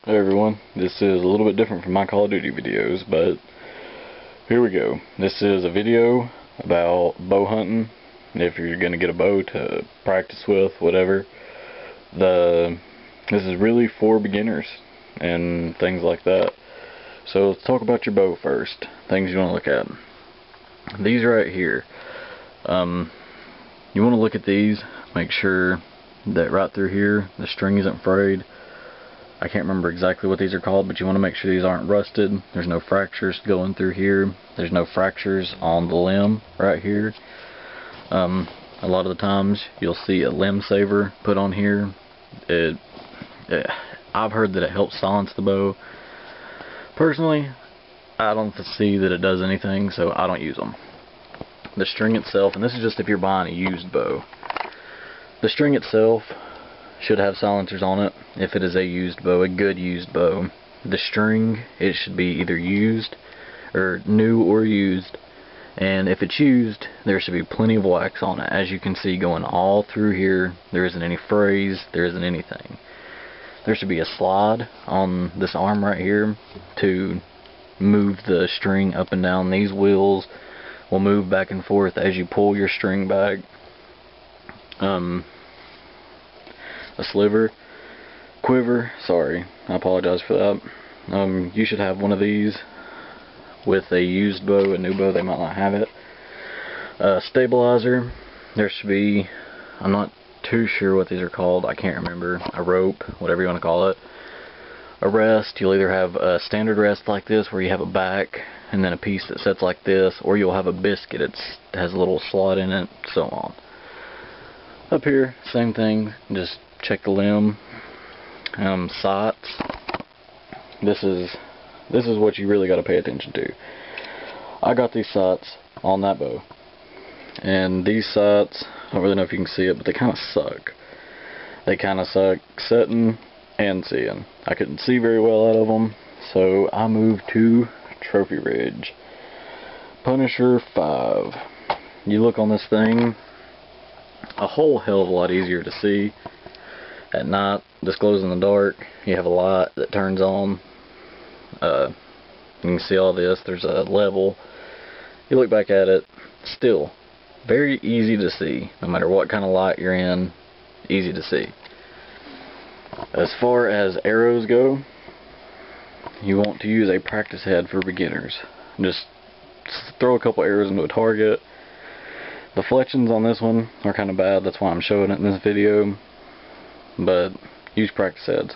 Hey everyone, this is a little bit different from my Call of Duty videos, but here we go. This is a video about bow hunting. If you're going to get a bow to practice with, whatever. This is really for beginners and things like that. So let's talk about your bow first. Things you want to look at. These right here. You want to look at these, make sure that right through here the string isn't frayed. I can't remember exactly what these are called, but you want to make sure these aren't rusted. There's no fractures going through here. There's no fractures on the limb right here. A lot of the times you'll see a limb saver put on here. I've heard that it helps silence the bow. Personally, I don't see that it does anything, so I don't use them. The string itself, and this is just if you're buying a used bow, the string itself should have silencers on it if it is a used bow, a good used bow. The string, it should be either used or new or used, and if it's used, there should be plenty of wax on it. As you can see, going all through here, there isn't any frays, there isn't anything. There should be a slide on this arm right here to move the string up and down. These wheels will move back and forth as you pull your string back. A sliver, quiver, sorry, I apologize for that. You should have one of these with a used bow. A new bow, they might not have it. Stabilizer, there should be, I'm not too sure what these are called, I can't remember. A rope, whatever you want to call it. A rest, you'll either have a standard rest like this where you have a back and then a piece that sets like this, or you'll have a biscuit, it has a little slot in it, so on. Up here, same thing, just check the limb. Sights. This is what you really got to pay attention to. I got these sights on that bow, and these sights, I don't really know if you can see it, but they kind of suck. They kind of suck setting and seeing. I couldn't see very well out of them, so I moved to Trophy Ridge. Punisher 5. You look on this thing, a whole hell of a lot easier to see. At night, this glows in the dark. You have a light that turns on. You can see all this. There's a level. You look back at it, still very easy to see. No matter what kind of light you're in, easy to see. As far as arrows go, you want to use a practice head for beginners. Just throw a couple arrows into a target. The fletchings on this one are kind of bad, that's why I'm showing it in this video, but use practice heads.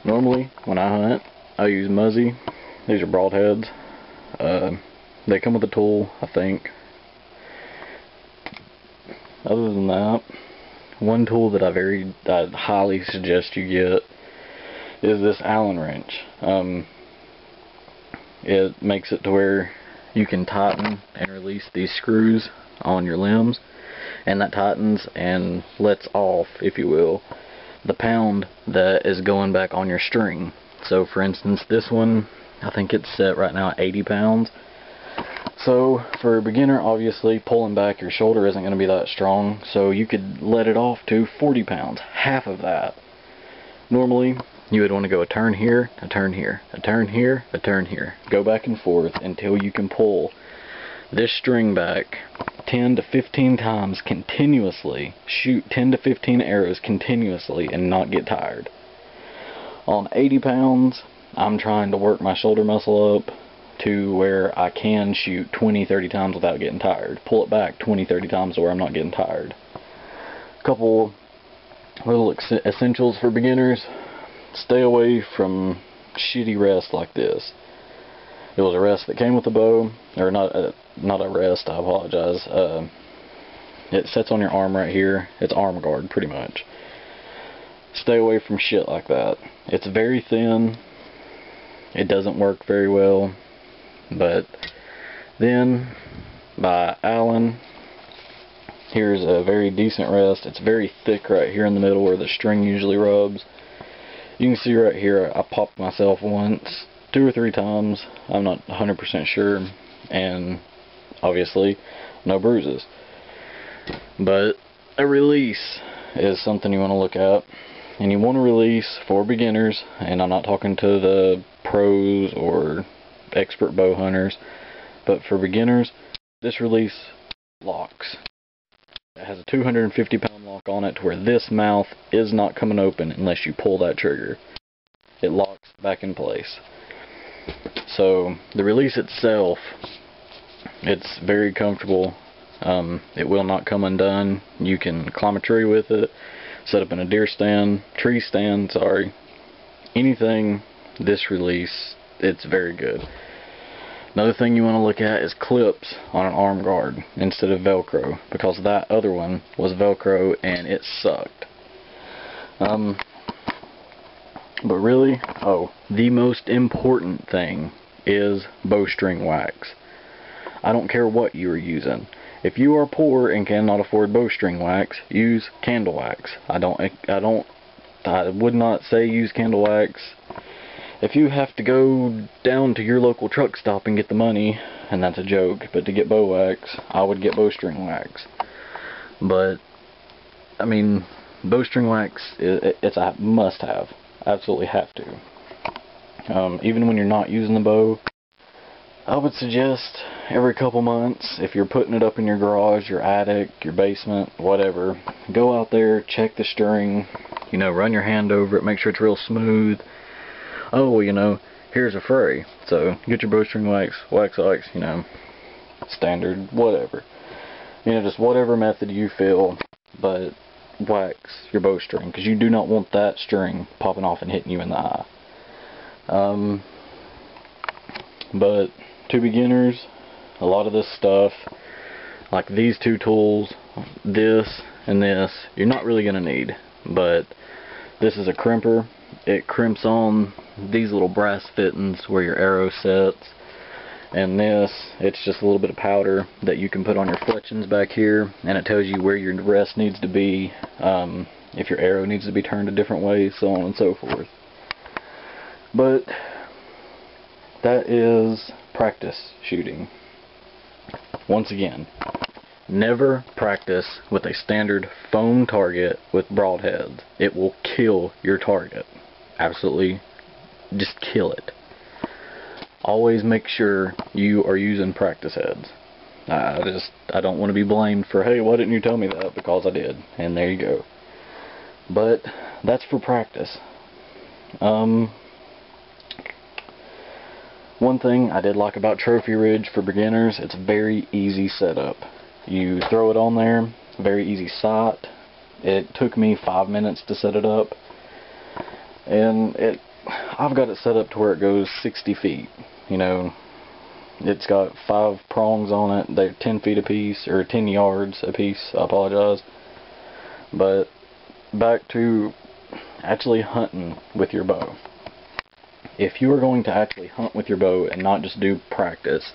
Normally, when I hunt, I use Muzzy. These are broadheads. They come with a tool, I think. Other than that, one tool that I highly suggest you get is this Allen wrench. It makes it to where you can tighten and release these screws on your limbs, and that tightens and lets off, if you will, the pound that is going back on your string. So for instance, this one, I think it's set right now at 80 pounds. So for a beginner, obviously pulling back your shoulder isn't going to be that strong, so you could let it off to 40 pounds, half of that. Normally you would want to go a turn here, a turn here, a turn here, a turn here. Go back and forth until you can pull this string back 10 to 15 times continuously. Shoot 10 to 15 arrows continuously and not get tired. On 80 pounds, I'm trying to work my shoulder muscle up to where I can shoot 20-30 times without getting tired. Pull it back 20-30 times to where I'm not getting tired. A couple little essentials for beginners. Stay away from shitty rests like this. It was a rest that came with the bow, or not a rest, I apologize. It sits on your arm right here. It's arm guard, pretty much. Stay away from shit like that. It's very thin. It doesn't work very well. But then, by Allen, here's a very decent rest. It's very thick right here in the middle where the string usually rubs. You can see right here, I popped myself once, 2 or 3 times, I'm not 100% sure, and obviously no bruises. But a release is something you want to look at. and you want to release for beginners, and I'm not talking to the pros or expert bow hunters, but for beginners, this release locks. It has a 250 pound lock on it to where this mouth is not coming open unless you pull that trigger. It locks back in place. So the release itself, it's very comfortable. It will not come undone. You can climb a tree with it, set up in a tree stand, sorry. Anything, this release, it's very good. Another thing you want to look at is clips on an arm guard instead of Velcro, because that other one was Velcro and it sucked. But really, the most important thing is bowstring wax. I don't care what you are using. If you are poor and cannot afford bowstring wax, use candle wax. I would not say use candle wax. If you have to go down to your local truck stop and get the money, and that's a joke, but to get bow wax, I would get bowstring wax. But, I mean, bowstring wax, it's a must-have. Absolutely have to. Even when you're not using the bow, I would suggest every couple months, if you're putting it up in your garage, your attic, your basement, whatever, go out there, check the string, run your hand over it, make sure it's real smooth. Oh, here's a fray, so get your bowstring wax, standard, whatever. Just whatever method you feel, but wax your bowstring, because you do not want that string popping off and hitting you in the eye. But to beginners, a lot of this stuff, like these two tools, this and this, you're not really going to need. But this is a crimper. It crimps on these little brass fittings where your arrow sets. And this, it's just a little bit of powder that you can put on your fletchings back here, and it tells you where your rest needs to be, if your arrow needs to be turned a different way, so on and so forth. But that is practice shooting. Once again, never practice with a standard foam target with broadheads. It will kill your target. Absolutely, just kill it. Always make sure you are using practice heads. I don't want to be blamed for, hey, why didn't you tell me that? Because I did, and there you go. But that's for practice. One thing I did like about Trophy Ridge for beginners, it's a very easy setup. You throw it on there, very easy sight. It took me 5 minutes to set it up, and I've got it set up to where it goes 60 feet. It's got 5 prongs on it. They're 10 feet apiece, or 10 yards apiece. I apologize. But back to actually hunting with your bow. If you are going to actually hunt with your bow and not just do practice,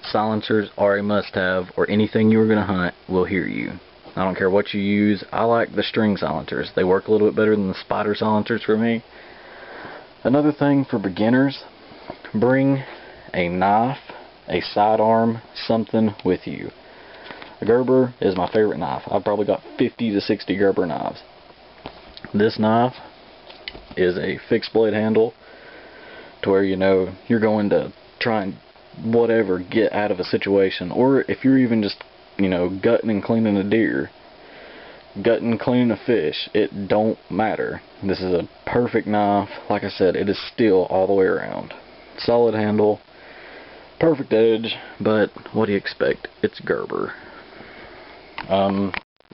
silencers are a must-have, or anything you are going to hunt will hear you. I don't care what you use. I like the string silencers. They work a little bit better than the spider silencers for me. Another thing for beginners, bring a knife, a sidearm, something with you. A Gerber is my favorite knife. I've probably got 50 to 60 Gerber knives. This knife is a fixed blade handle to where you're going to try and get out of a situation, or if you're even just gutting and cleaning a deer, gutting and cleaning a fish, it don't matter. This is a perfect knife. Like I said, it is steel all the way around. Solid handle, perfect edge, but what do you expect? It's Gerber.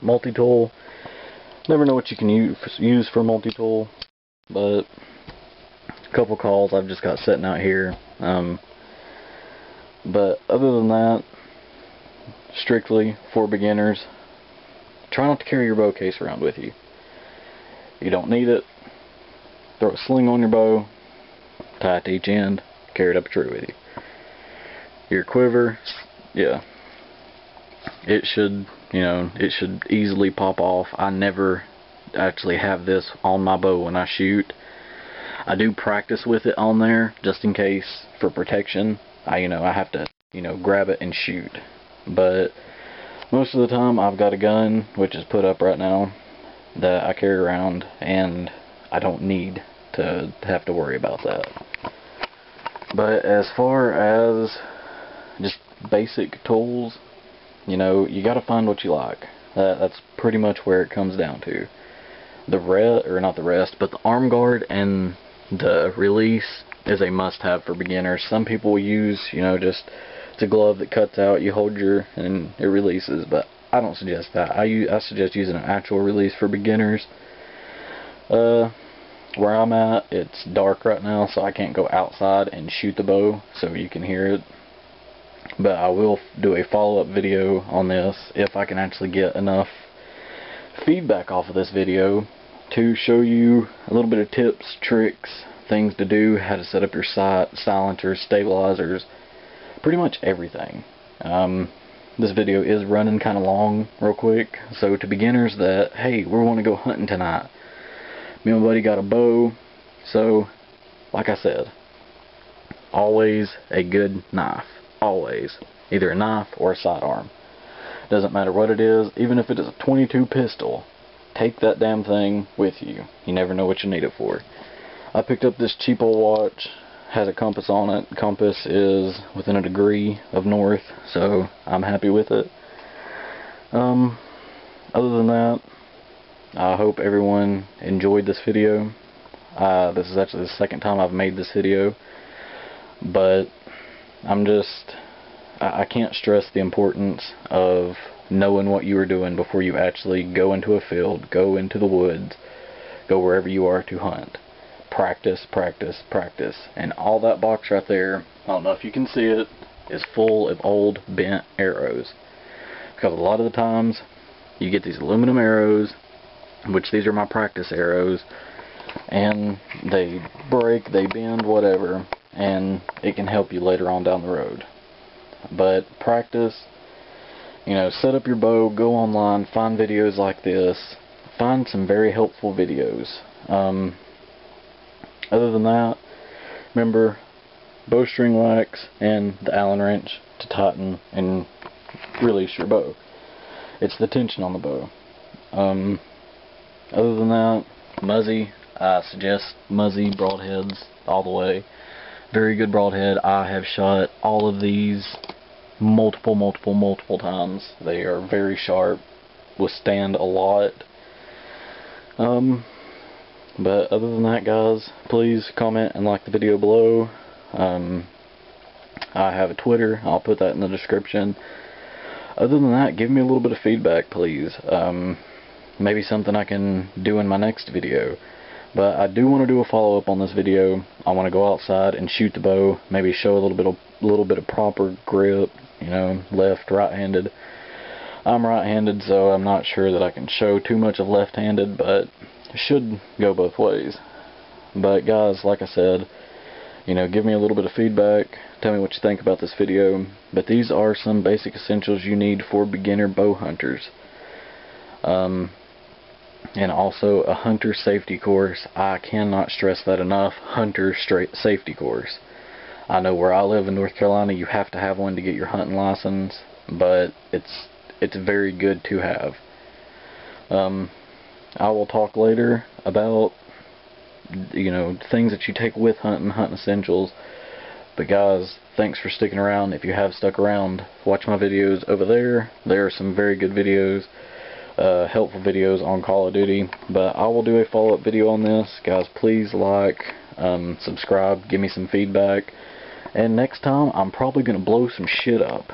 Multi-tool, never know what you can use for multi-tool, but a couple calls I've just got sitting out here. But other than that, strictly for beginners, try not to carry your bow case around with you. You don't need it. Throw a sling on your bow, tie it to each end, carry it up a tree with you. Your quiver, yeah, it should easily pop off. I never actually have this on my bow when I shoot. I do practice with it on there just in case for protection. I have to grab it and shoot. But most of the time I've got a gun, which is put up right now, that I carry around, and I don't need to have to worry about that. But as far as just basic tools, you know, you gotta find what you like. That's pretty much where it comes down to. The arm guard and the release is a must-have for beginners. Some people use, you know, just, it's a glove that cuts out, you hold and it releases, but I don't suggest that. I suggest using an actual release for beginners. Where I'm at, it's dark right now, so I can't go outside and shoot the bow so you can hear it. But I will do a follow-up video on this if I can actually get enough feedback off of this video to show you a little bit of tips, tricks, things to do, how to set up your sight, silencers, stabilizers, pretty much everything. This video is running kind of long real quick, so to beginners that, hey, we want to go hunting tonight, me and my buddy got a bow, so like I said, always a good knife. Always. Either a knife or a sidearm. Doesn't matter what it is, even if it is a .22 pistol, take that damn thing with you. You never know what you need it for. I picked up this cheap old watch, has a compass on it. The compass is within a degree of north, so I'm happy with it. Other than that, I hope everyone enjoyed this video. This is actually the second time I've made this video, but I can't stress the importance of knowing what you are doing before you actually go into a field, go into the woods, go wherever you are to hunt. Practice, practice, practice. And all that box right there, I don't know if you can see it, is full of old bent arrows. Because a lot of the times, you get these aluminum arrows, which these are my practice arrows, and they break, they bend, whatever, and it can help you later on down the road. But practice, you know, set up your bow, go online, find videos like this, find some very helpful videos. Other than that, remember bowstring wax and the Allen wrench to tighten and release your bow. It's the tension on the bow. Other than that, Muzzy, I suggest Muzzy broadheads all the way. Very good broadhead. I have shot all of these multiple times. They are very sharp, withstand a lot. But other than that, guys, please comment and like the video below. I have a Twitter. I'll put that in the description. Other than that, give me a little bit of feedback, please. Maybe something I can do in my next video. But I do want to do a follow-up on this video. I want to go outside and shoot the bow, maybe show a little bit of proper grip, you know, left, right-handed. I'm right-handed, so I'm not sure that I can show too much of left-handed, but it should go both ways. But guys, like I said, you know, give me a little bit of feedback, tell me what you think about this video. But these are some basic essentials you need for beginner bow hunters. And also a hunter safety course. I cannot stress that enough. Hunter safety course. I know where I live in North Carolina, you have to have one to get your hunting license, but it's very good to have. I will talk later about, you know, things that you take with hunting essentials. But guys, thanks for sticking around. If you have stuck around, watch my videos over there. There are some very good videos. Helpful videos on Call of Duty, but I will do a follow-up video on this. Guys, please like, subscribe, give me some feedback, and next time I'm probably going to blow some shit up.